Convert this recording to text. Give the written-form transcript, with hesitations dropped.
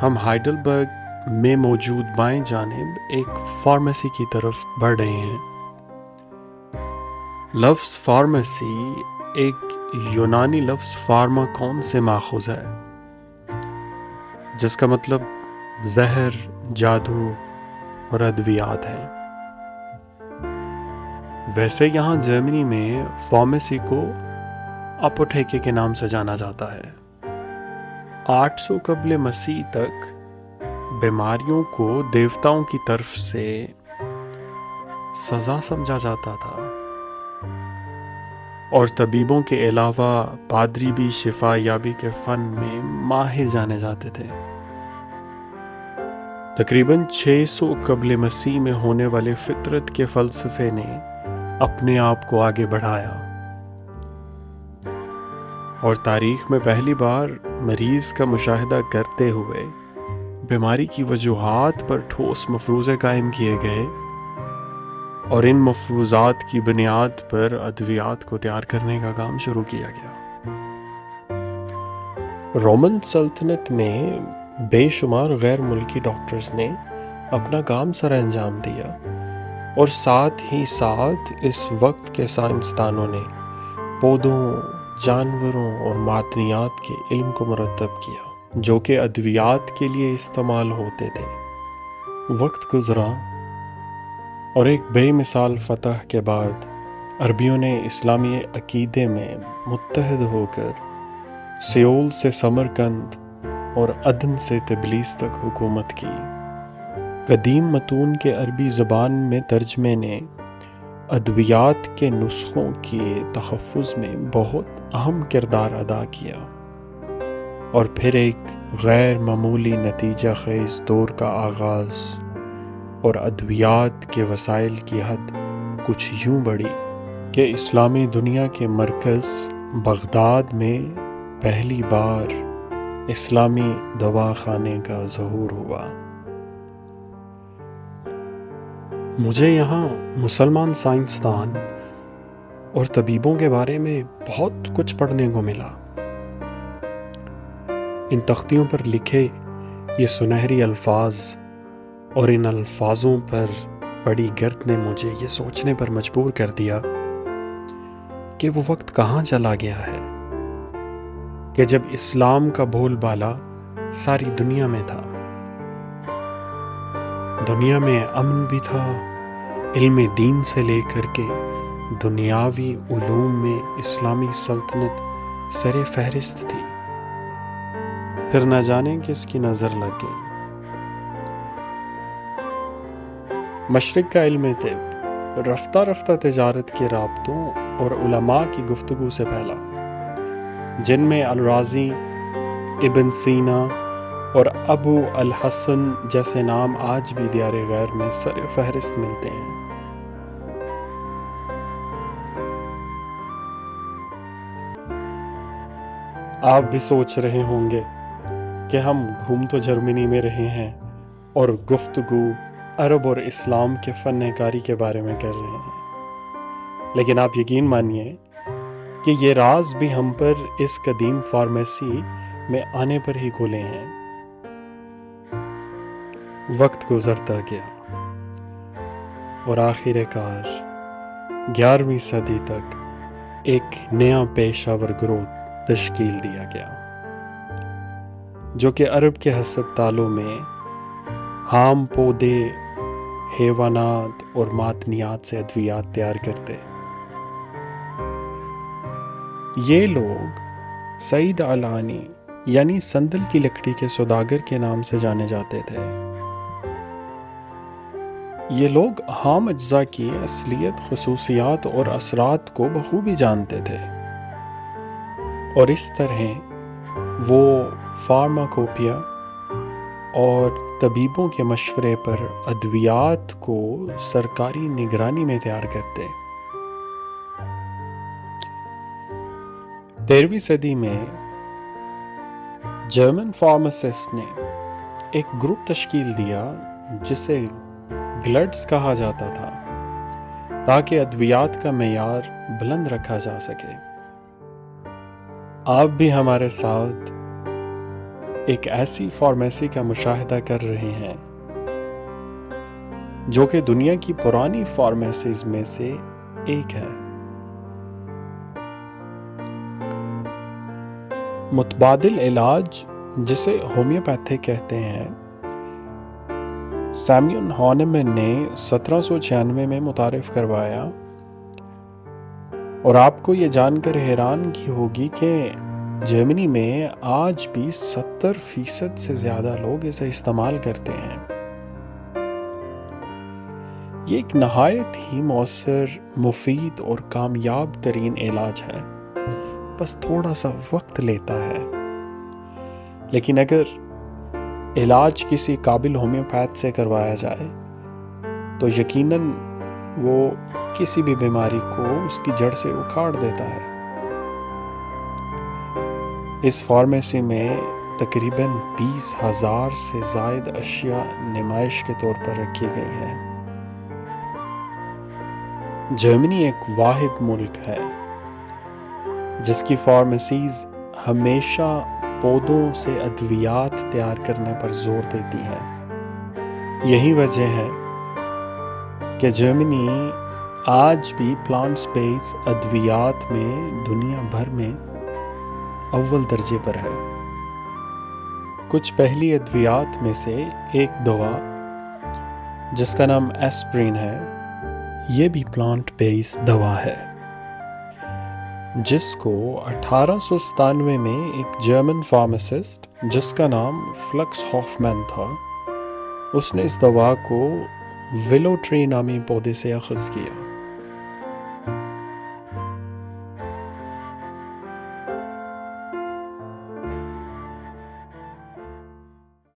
ہم ہائیڈلبرگ میں موجود بائیں جانب ایک فارمیسی کی طرف بڑھ رہے ہیں۔ لفظ فارمیسی ایک یونانی لفظ فارماکون سے ماخوذ ہے، جس کا مطلب زہر، جادو اور ادویات ہے۔ ویسے یہاں جرمنی میں فارمیسی کو اپوتھیکے کے نام سے جانا جاتا ہے۔ 800 قبل مسیح تک بیماریوں کو دیوتاؤں کی طرف سے سزا سمجھا جاتا تھا، اور طبیبوں کے علاوہ پادری بھی شفا یابی کے فن میں ماہر جانے جاتے تھے۔ تقریباً 600 قبل مسیح میں ہونے والے فطرت کے فلسفے نے اپنے آپ کو آگے بڑھایا، اور تاریخ میں پہلی بار مریض کا مشاہدہ کرتے ہوئے بیماری کی وجوہات پر ٹھوس مفروضے قائم کیے گئے، اور ان مفروضات کی بنیاد پر ادویات کو تیار کرنے کا کام شروع کیا گیا۔ رومن سلطنت میں بے شمار غیر ملکی ڈاکٹرز نے اپنا کام سر انجام دیا، اور ساتھ ہی ساتھ اس وقت کے سائنسدانوں نے پودوں، جانوروں اور معدنیات کے علم کو مرتب کیا جو کہ ادویات کے لیے استعمال ہوتے تھے۔ وقت گزرا، اور ایک بے مثال فتح کے بعد عربیوں نے اسلامی عقیدے میں متحد ہو کر سیول سے سمرقند اور عدن سے تبلیس تک حکومت کی۔ قدیم متون کے عربی زبان میں ترجمے نے ادویات کے نسخوں کے تحفظ میں بہت اہم کردار ادا کیا، اور پھر ایک غیر معمولی نتیجہ خیز دور کا آغاز، اور ادویات کے وسائل کی حد کچھ یوں بڑھی کہ اسلامی دنیا کے مرکز بغداد میں پہلی بار اسلامی دواخانے کا ظہور ہوا۔ مجھے یہاں مسلمان سائنسدان اور طبیبوں کے بارے میں بہت کچھ پڑھنے کو ملا۔ ان تختیوں پر لکھے یہ سنہری الفاظ اور ان الفاظوں پر پڑی گرد نے مجھے یہ سوچنے پر مجبور کر دیا کہ وہ وقت کہاں چلا گیا ہے کہ جب اسلام کا بول بالا ساری دنیا میں تھا۔ دنیا میں امن بھی تھا، علم دین سے لے کر کے دنیاوی علوم میں اسلامی سلطنت سر فہرست تھی۔ پھر نہ جانے کس کی نظر لگ گئی۔ مشرق کا علم طب رفتہ رفتہ تجارت کے رابطوں اور علماء کی گفتگو سے پھیلا، جن میں الرازی، ابن سینا اور ابو الحسن جیسے نام آج بھی دیار غیر میں سر فہرست ملتے ہیں۔ آپ بھی سوچ رہے ہوں گے کہ ہم گھوم تو جرمنی میں رہے ہیں اور گفتگو عرب اور اسلام کے فن کاری کے بارے میں کر رہے ہیں، لیکن آپ یقین مانیے کہ یہ راز بھی ہم پر اس قدیم فارمیسی میں آنے پر ہی کھلے ہیں۔ وقت گزرتا گیا، اور آخر کار 11ویں صدی تک ایک نیا پیشہ ور گروہ تشکیل دیا گیا، جو کہ عرب کے ہسپتالوں میں عام پودے، حیوانات اور معدنیات سے ادویات تیار کرتے۔ یہ لوگ سعید علانی یعنی سندل کی لکڑی کے سوداگر کے نام سے جانے جاتے تھے۔ یہ لوگ عام اجزاء کی اصلیت، خصوصیات اور اثرات کو بخوبی جانتے تھے، اور اس طرح وہ فارماکوپیا اور طبیبوں کے مشورے پر ادویات کو سرکاری نگرانی میں تیار کرتے۔ 13ویں صدی میں جرمن فارماسسٹ نے ایک گروپ تشکیل دیا جسے گلڈز کہا جاتا تھا، تاکہ ادویات کا معیار بلند رکھا جا سکے۔ آپ بھی ہمارے ساتھ ایک ایسی فارمیسی کا مشاہدہ کر رہے ہیں جو کہ دنیا کی پرانی فارمیسیز میں سے ایک ہے۔ متبادل علاج جسے ہومیوپیتھی کہتے ہیں، سیمیون ہانیمن نے 1796 میں متعارف کروایا، اور آپ کو یہ جان کر حیرانگی ہوگی کہ جرمنی میں آج بھی 70% سے زیادہ لوگ اسے استعمال کرتے ہیں۔ یہ ایک نہایت ہی مؤثر، مفید اور کامیاب ترین علاج ہے، بس تھوڑا سا وقت لیتا ہے۔ لیکن اگر علاج کسی قابل ہومیوپیتھ سے کروایا جائے تو یقیناً وہ کسی بھی بیماری کو اس کی جڑ سے اکھاڑ دیتا ہے۔ اس فارمیسی میں تقریباً 20,000 سے زائد اشیاء نمائش کے طور پر رکھی گئی ہیں۔ جرمنی ایک واحد ملک ہے جس کی فارمیسیز ہمیشہ پودوں سے ادویات تیار کرنے پر زور دیتی ہیں۔ یہی وجہ ہے کہ جرمنی آج بھی پلانٹس بیس ادویات میں دنیا بھر میں اول درجے پر ہے۔ کچھ پہلی ادویات میں سے ایک دوا جس کا نام ایسپرین ہے، یہ بھی پلانٹ بیس دوا ہے، جس کو 1897 میں ایک جرمن فارماسسٹ جس کا نام فلکس ہافمین تھا، اس نے اس دوا کو ویلو ٹری نامی پودے سے اخذ کیا۔